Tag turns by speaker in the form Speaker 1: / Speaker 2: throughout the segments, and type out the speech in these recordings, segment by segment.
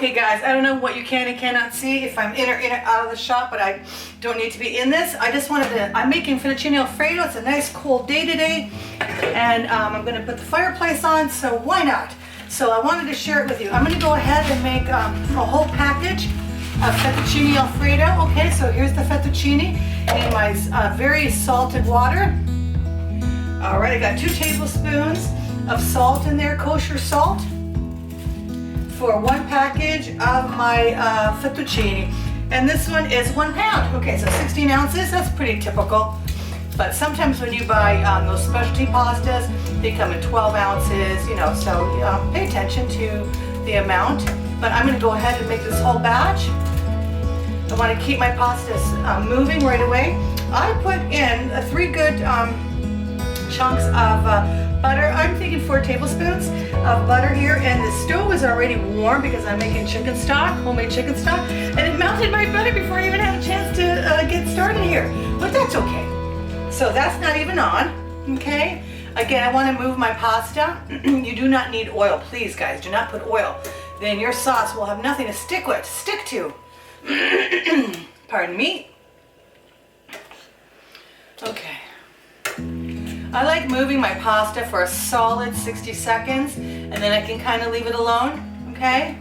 Speaker 1: Okay guys, I don't know what you can and cannot see if I'm in or out of the shot, but I don't need to be in this. I just wanted to, I'm making fettuccine Alfredo. It's a nice cold day today, and I'm gonna put the fireplace on, so why not? So I wanted to share it with you. I'm gonna go ahead and make a whole package of fettuccine Alfredo. Okay, so here's the fettuccine in my very salted water. All right, I got 2 tablespoons of salt in there, kosher salt, for 1 package of my fettuccine. And this one is 1 pound. Okay, so 16 ounces, that's pretty typical. But sometimes when you buy those specialty pastas, they come in 12 ounces, you know, so pay attention to the amount. But I'm gonna go ahead and make this whole batch. I wanna keep my pastas moving right away. I put in 3 good chunks of butter. I'm thinking 4 tablespoons of butter here, and the stove is already warm because I'm making chicken stock, homemade chicken stock, and it melted my butter before I even had a chance to get started here. But that's okay. So that's not even on, okay? Again, I want to move my pasta. You do not need oil, please guys, do not put oil. Then your sauce will have nothing to stick to. Pardon me. Okay. I like moving my pasta for a solid 60 seconds, and then I can kind of leave it alone, okay?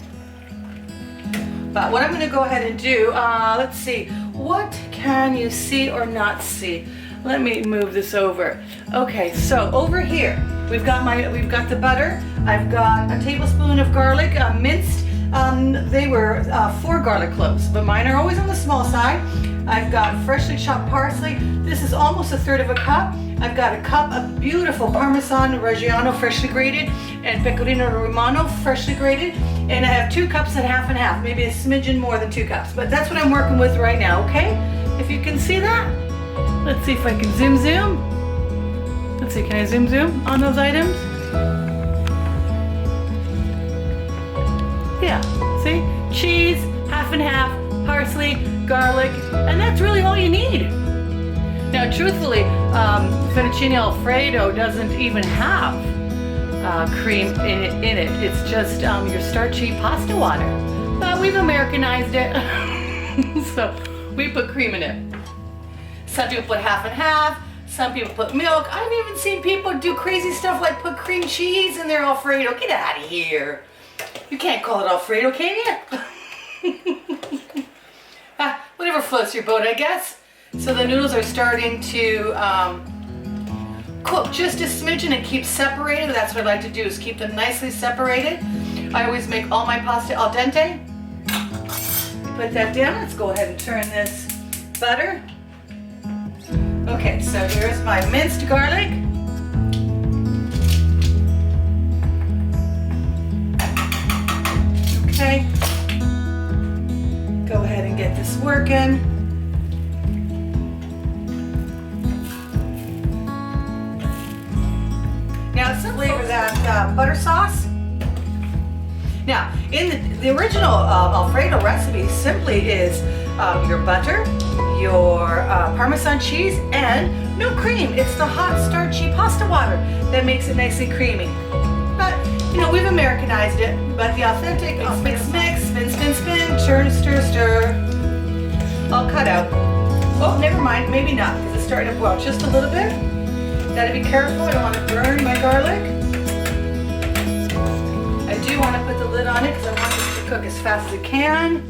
Speaker 1: But what I'm going to go ahead and do, let's see, what can you see or not see? Let me move this over. Okay, so over here, we've got the butter. I've got a tablespoon of garlic, minced. They were 4 garlic cloves, but mine are always on the small side. I've got freshly chopped parsley. This is almost 1/3 of a cup. I've got a cup of beautiful Parmesan Reggiano freshly grated and Pecorino Romano freshly grated. And I have 2 cups and half, maybe a smidgen more than 2 cups. But that's what I'm working with right now, okay? If you can see that. Let's see if I can zoom. Let's see, can I zoom on those items? Yeah, see? Cheese, half and half, parsley, garlic, and that's really all you need. Now, truthfully, fettuccine Alfredo doesn't even have cream in it. It's just your starchy pasta water. But we've Americanized it, so we put cream in it. Some people put half and half. Some people put milk. I've even seen people do crazy stuff like put cream cheese in their Alfredo. Get out of here. You can't call it Alfredo, can you? Whatever floats your boat, I guess. So the noodles are starting to cook just a smidgen and keep separated. That's what I like to do, is keep them nicely separated. I always make all my pasta al dente. Put that down. Let's go ahead and turn this butter. Okay, so here's my minced garlic. Okay. Go ahead and get this working. Now let's flavor that butter sauce. Now, in the original Alfredo recipe, simply is your butter, your Parmesan cheese, and no cream. It's the hot starchy pasta water that makes it nice and creamy. But, you know, we've Americanized it, but the authentic mix, spin, turn, stir, all cut out. Oh, never mind, maybe not, because it's starting to boil just a little bit. Gotta be careful, I don't want to burn my garlic. I do want to put the lid on it because I want this to cook as fast as it can.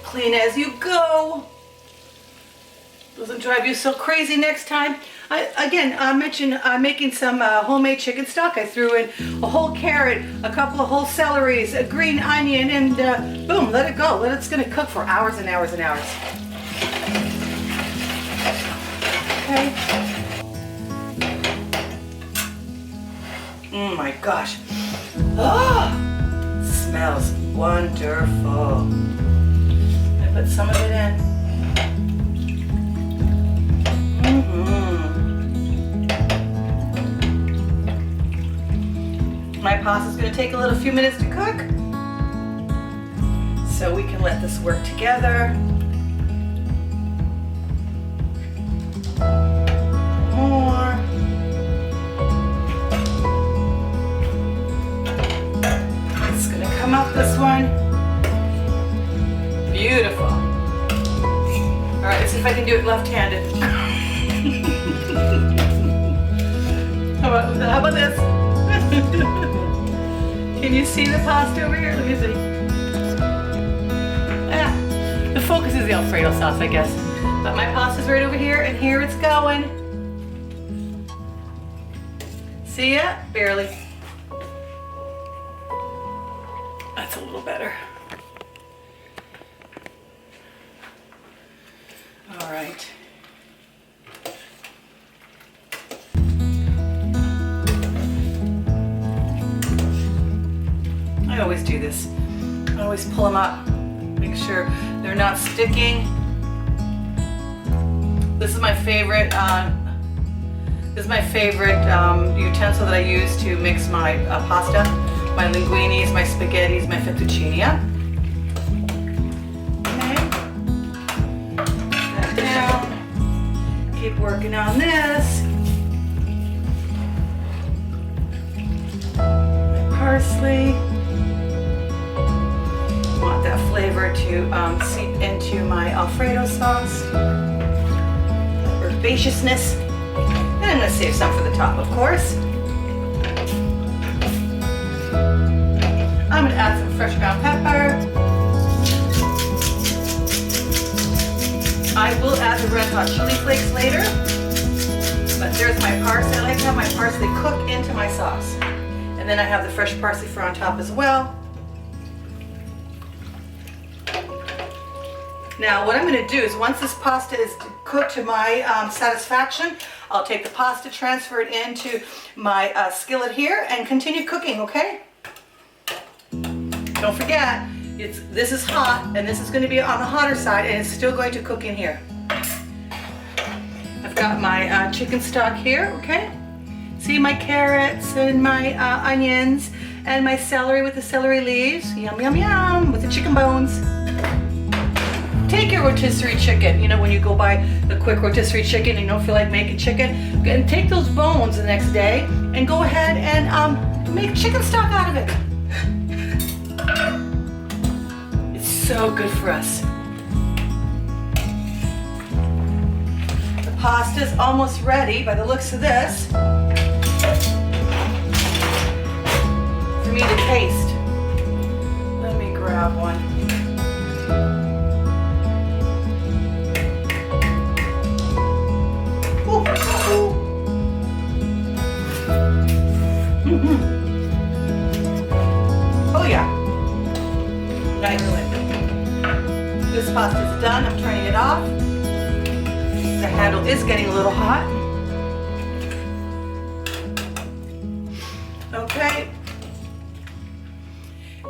Speaker 1: Clean as you go. Doesn't drive you so crazy next time. I mentioned I'm making some homemade chicken stock. I threw in a whole carrot, a couple of whole celeries, a green onion, and boom, let it go. It's gonna cook for hours and hours and hours. Okay. Oh my gosh. Oh, smells wonderful. I put some of it in. My pasta's going to take a few minutes to cook, so we can let this work together. More. out this one. Beautiful. All right, let's see if I can do it left-handed. How about this? Can you see the pasta over here? Let me see. The focus is the Alfredo sauce, I guess. But my pasta's right over here, and here it's going. See ya? Barely. That's a little better. All right. I always do this. I always pull them up, make sure they're not sticking. This is my favorite. Utensil that I use to mix my pasta, my linguinis, my spaghettis, my fettuccine. Okay. That down. Keep working on this. My parsley. Want that flavor to seep into my Alfredo sauce. That herbaceousness. And I'm going to save some for the top, of course. I'm going to add some fresh ground pepper. I will add the red hot chili flakes later. But there's my parsley. I like to have my parsley cook into my sauce. And then I have the fresh parsley for on top as well. Now what I'm going to do is once this pasta is cooked to my satisfaction, I'll take the pasta, transfer it into my skillet here and continue cooking, okay? Don't forget, this is hot and this is going to be on the hotter side and it's still going to cook in here. I've got my chicken stock here, okay? See my carrots and my onions and my celery with the celery leaves. Yum, yum, yum, with the chicken bones. Take your rotisserie chicken, you know, when you go buy the quick rotisserie chicken and you don't feel like making chicken, and take those bones the next day and go ahead and make chicken stock out of it. It's so good for us. The pasta's almost ready by the looks of this for me to taste. Let me grab one. Oh yeah, excellent. This pasta's done. I'm turning it off. The handle is getting a little hot. Okay.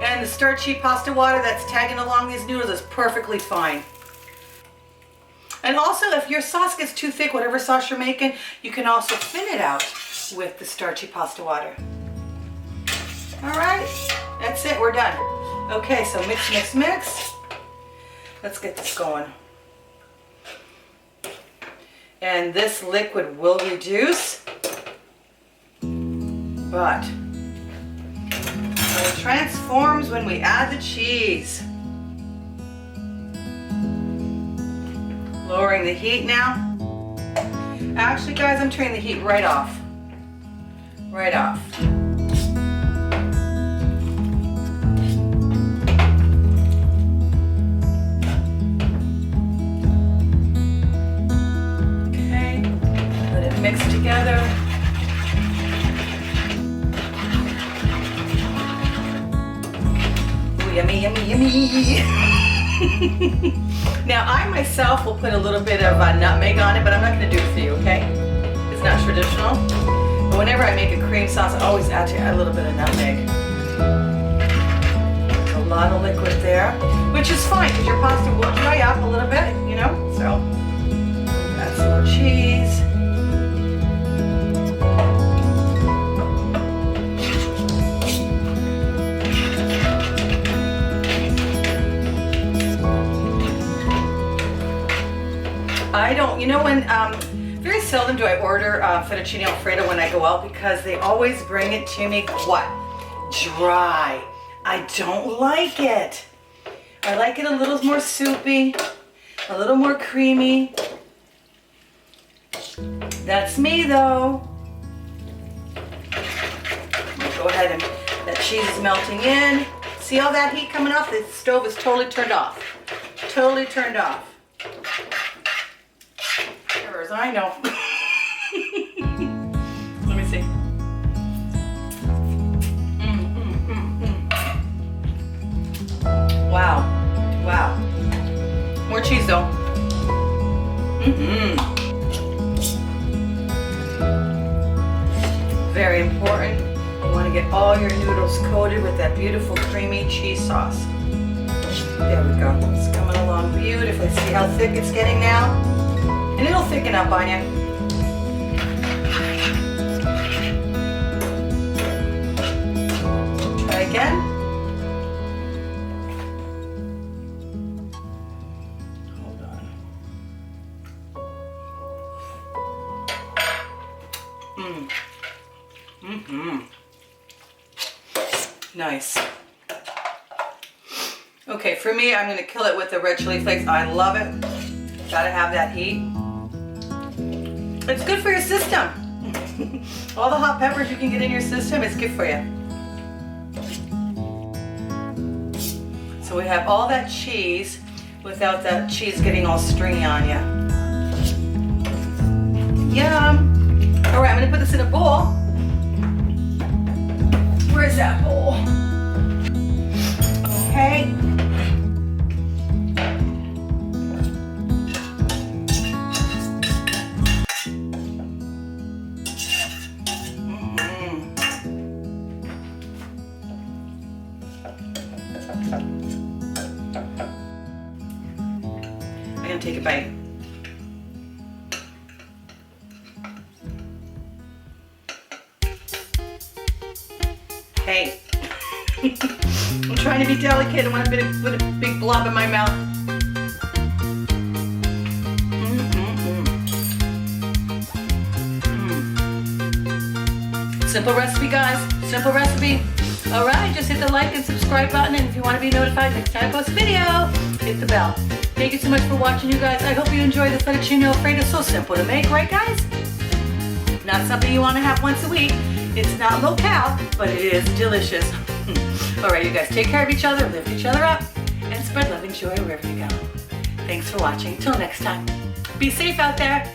Speaker 1: And the starchy pasta water that's tagging along these noodles is perfectly fine. And also, if your sauce gets too thick, whatever sauce you're making, you can also thin it out with the starchy pasta water. All right, that's it, we're done. Okay, so mix, mix, mix. Let's get this going. And this liquid will reduce, but it transforms when we add the cheese. Lowering the heat now. Actually, guys, I'm turning the heat right off. Right off. Okay, let it mix together. Ooh, yummy, yummy, yummy. Now, I myself will put a little bit of nutmeg on it, but I'm not going to do it for you, okay? It's not traditional. But whenever I make a cream sauce, I always add a little bit of nutmeg. There's a lot of liquid there, which is fine because your pasta will dry up a little bit, you know? So, add some more cheese. I don't, you know, when very seldom do I order fettuccine Alfredo when I go out because they always bring it to me what? Dry. I don't like it. I like it a little more soupy, a little more creamy. That's me though. Go ahead and that cheese is melting in. See all that heat coming off? The stove is totally turned off. Totally turned off. Errors, I know. Let me see. Wow. Wow. More cheese though. Very important. You want to get all your noodles coated with that beautiful creamy cheese sauce. There we go. It's coming along beautifully. See how thick it's getting now? And it'll thicken up on you. Try again. Hold on. Nice. Okay, for me, I'm gonna kill it with the red chili flakes. I love it. Gotta have that heat. It's good for your system. All the hot peppers you can get in your system, it's good for you. So we have all that cheese without that cheese getting all stringy on you. Yum. All right, I'm gonna put this in a bowl. Where's that bowl? Okay. I'm gonna take a bite. Hey, I'm trying to be delicate. I want to put a big blob in my mouth. Simple recipe, guys. Simple recipe. All right, just hit the like and subscribe button, and if you want to be notified next time I post a video, hit the bell. Thank you so much for watching, you guys. I hope you enjoy the fettuccine alfredo. So simple to make, right, guys? Not something you want to have once a week. It's not low cal, but it is delicious. All right, you guys, take care of each other, lift each other up, and spread love and joy wherever you go. Thanks for watching. Till next time. Be safe out there.